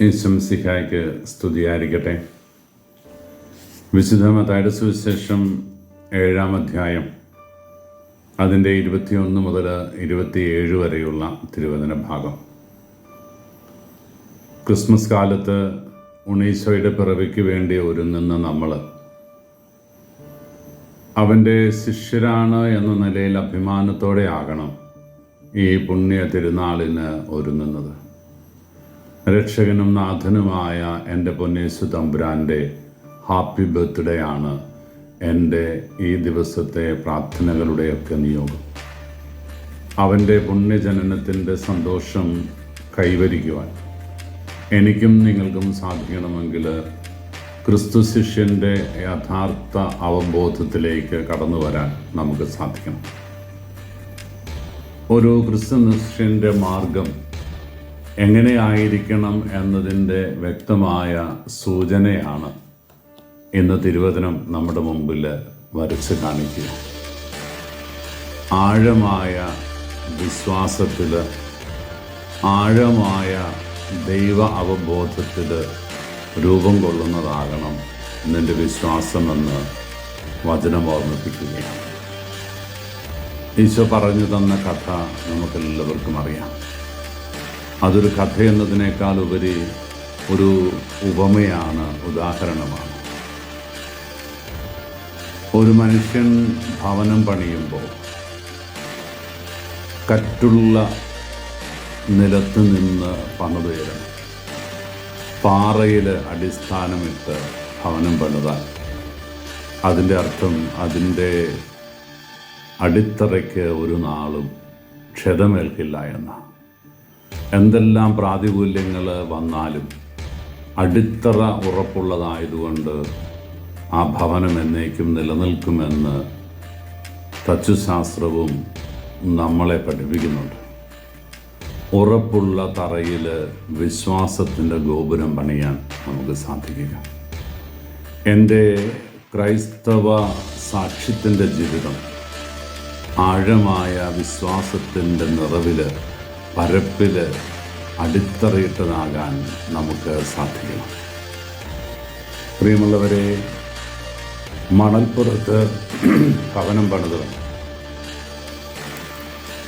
ഈശോമിശിഹായ്ക്ക് സ്തുതിയായിരിക്കട്ടെ. വിശുദ്ധ മത്തായിയുടെ സുവിശേഷം 7-ാം അധ്യായം അതിൻ്റെ 21 മുതൽ 27 വരെയുള്ള തിരുവചന ഭാഗം. ക്രിസ്മസ് കാലത്ത് ഉണ്ണീശോയുടെ പിറവിക്ക് വേണ്ടി ഒരുങ്ങുന്ന നമ്മൾ അവൻ്റെ ശിഷ്യരാണ് എന്ന നിലയിൽ അഭിമാനത്തോടെ ആകണം ഈ പുണ്യ തിരുനാളിന് ഒരുങ്ങുന്നത്. രക്ഷകനും നാഥനുമായ എൻ്റെ പൊന്നേശു തമ്പുരാൻ്റെ ഹാപ്പി ബർത്ത്ഡേ ആണ് എൻ്റെ ഈ ദിവസത്തെ പ്രാർത്ഥനകളുടെയൊക്കെ നിയോഗം. അവൻ്റെ പുണ്യജനനത്തിൻ്റെ സന്തോഷം കൈവരിക്കുവാൻ എനിക്കും നിങ്ങൾക്കും സാധിക്കണമെങ്കിൽ ക്രിസ്തു ശിഷ്യൻ്റെ യഥാർത്ഥ അവബോധത്തിലേക്ക് കടന്നു വരാൻ നമുക്ക് സാധിക്കണം. ഒരു ക്രിസ്തു ശിഷ്യൻ്റെ മാർഗം എങ്ങനെയായിരിക്കണം എന്നതിൻ്റെ വ്യക്തമായ സൂചനയാണ് ഇന്ന് തിരുവചനം നമ്മുടെ മുമ്പിൽ വരച്ച് കാണിക്കുക. ആഴമായ വിശ്വാസത്തിൽ, ആഴമായ ദൈവ അവബോധത്തിൽ രൂപം കൊള്ളുന്നതാകണം നിൻ്റെ വിശ്വാസമെന്ന് വചനം ഓർമ്മിപ്പിക്കുകയാണ്. ഈശോ പറഞ്ഞു തന്ന കഥ നമുക്കെല്ലാവർക്കും അറിയാം. അതൊരു കഥ എന്നതിനേക്കാൾ ഉപരി ഒരു ഉപമയാണ്, ഉദാഹരണമാണ്. ഒരു മനുഷ്യൻ ഭവനം പണിയുമ്പോൾ കറ്റുള്ള നിലത്ത് നിന്ന് പണിതുയരണം. പാറയിൽ അടിസ്ഥാനമിട്ട് ഭവനം പണിതാൽ അതിൻ്റെ അർത്ഥം അതിൻ്റെ അടിത്തറയ്ക്ക് ഒരു നാളും ക്ഷതമേൽക്കില്ല എന്നാണ്. എന്തെല്ലാം പ്രാതികൂല്യങ്ങൾ വന്നാലും അടിത്തറ ഉറപ്പുള്ളതായതുകൊണ്ട് ആ ഭവനം എന്നേക്കും നിലനിൽക്കുമെന്ന് തച്ചുശാസ്ത്രവും നമ്മളെ പഠിപ്പിക്കുന്നുണ്ട്. ഉറപ്പുള്ള തറയിൽ വിശ്വാസത്തിൻ്റെ ഗോപുരം പണിയാൻ നമുക്ക് സാധിക്കുക. എൻ്റെ ക്രൈസ്തവ സാക്ഷ്യത്തിൻ്റെ ജീവിതം ആഴമായ വിശ്വാസത്തിൻ്റെ നിറവിൽ, പരപ്പിൽ അടിത്തറയിട്ടതാകാൻ നമുക്ക് സാധിക്കണം. പ്രിയമുള്ളവരെ, മണൽപ്പുറത്ത് ഭവനം പണിത്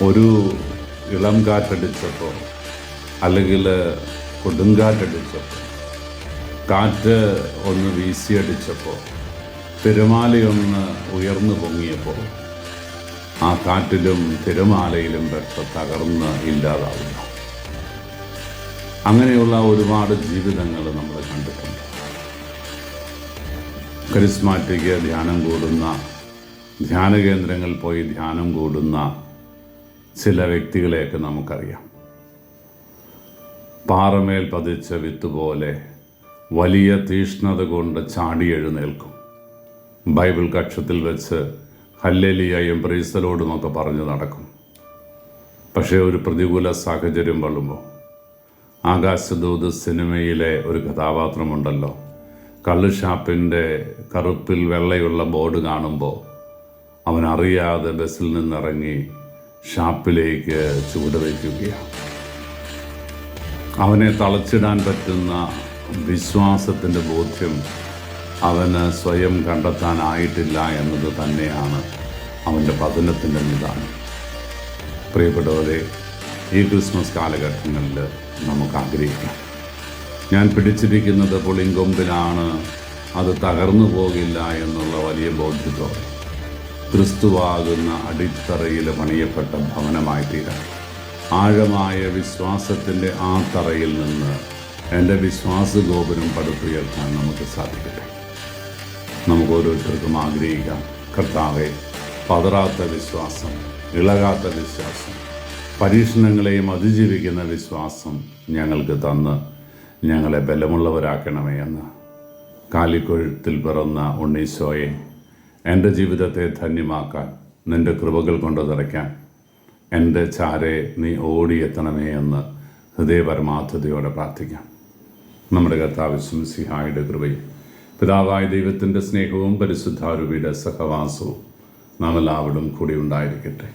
ഒരു ഇളം കാറ്റടിച്ചപ്പോൾ അല്ലെങ്കിൽ കൊടുങ്കാറ്റടിച്ചപ്പോൾ, കാറ്റ് ഒന്ന് വീശിയടിച്ചപ്പോൾ, തിരമാലയൊന്ന് ഉയർന്നു പൊങ്ങിയപ്പോൾ ആ കാറ്റിലും തിരമാലയിലും പെട്ട് തകർന്ന് ഇല്ലാതാവുക. അങ്ങനെയുള്ള ഒരുപാട് ജീവിതങ്ങൾ നമ്മൾ കണ്ടിട്ടുണ്ട്. കരിസ്മാറ്റിക് ധ്യാനം കൂടുന്ന, ധ്യാന കേന്ദ്രങ്ങളിൽ പോയി ധ്യാനം കൂടുന്ന ചില വ്യക്തികളെയൊക്കെ നമുക്കറിയാം. പാറമേൽ പതിച്ച വിത്തുപോലെ വലിയ തീഷ്ണത കൊണ്ട് ചാടി എഴുന്നേൽക്കും. ബൈബിൾ കക്ഷത്തിൽ വെച്ച് ഹല്ലേലൂയയും പ്രൈസ് ദി ലോർഡുമൊക്കെ പറഞ്ഞു നടക്കും. പക്ഷേ ഒരു പ്രതികൂല സാഹചര്യം വരുമ്പോൾ, ആകാശദൂത് സിനിമയിലെ ഒരു കഥാപാത്രമുണ്ടല്ലോ, കള്ളുഷാപ്പിൻ്റെ കറുപ്പിൽ വെള്ളയുള്ള ബോർഡ് കാണുമ്പോൾ അവനറിയാതെ ബസ്സിൽ നിന്നിറങ്ങി ഷാപ്പിലേക്ക് ചുവടുവയ്ക്കുകയാണ്. അവനെ തളച്ചിടാൻ പറ്റുന്ന വിശ്വാസത്തിൻ്റെ ബോധ്യം അവന് സ്വയം കണ്ടെത്താനായിട്ടില്ല എന്നത് തന്നെയാണ് അവൻ്റെ പതനത്തിൻ്റെ നിദാനം. പ്രിയപ്പെട്ടവരെ, ഈ ക്രിസ്മസ് കാലഘട്ടങ്ങളിൽ നമുക്ക് ആഗ്രഹിക്കാം, ഞാൻ പിടിച്ചിരിക്കുന്നത് പുളിങ്കൊമ്പിലാണ്, അത് തകർന്നു പോകില്ല എന്നുള്ള വലിയ ബോധ്യത്തോടെ ക്രിസ്തുവാകുന്ന അടിത്തറയിൽ പണിയപ്പെട്ട ഭവനമായി തീരാൻ, ആഴമായ വിശ്വാസത്തിൻ്റെ ആ തറയിൽ നിന്ന് എൻ്റെ വിശ്വാസഗോപുരം പടുത്തുയർത്താൻ നമുക്ക് സാധിക്കട്ടെ. നമുക്ക് ഓരോരുത്തർക്കും ആഗ്രഹിക്കാം, കർത്താവെ, പതറാത്ത വിശ്വാസം, ഇളകാത്ത വിശ്വാസം, പരീക്ഷണങ്ങളെയും അതിജീവിക്കുന്ന വിശ്വാസം ഞങ്ങൾക്ക് തന്ന് ഞങ്ങളെ ബലമുള്ളവരാക്കണമേ എന്ന്. കാലിക്കൊഴുത്തിൽ പിറന്ന ഉണ്ണീശോയെ, എൻ്റെ ജീവിതത്തെ ധന്യമാക്കാൻ, നിൻ്റെ കൃപകൾ കൊണ്ട് നിറയ്ക്കാൻ എൻ്റെ ചാരെ നീ ഓടിയെത്തണമേ എന്ന് ഹൃദയപരമാർത്ഥതയോടെ പ്രാർത്ഥിക്കാം. നമ്മുടെ കർത്താവ് മിശിഹായുടെ കൃപയും പിതാവായ ദൈവത്തിൻ്റെ സ്നേഹവും പരിശുദ്ധാരൂപിയുടെ സഹവാസവും നാം എല്ലാവരും കൂടി ഉണ്ടായിരിക്കട്ടെ.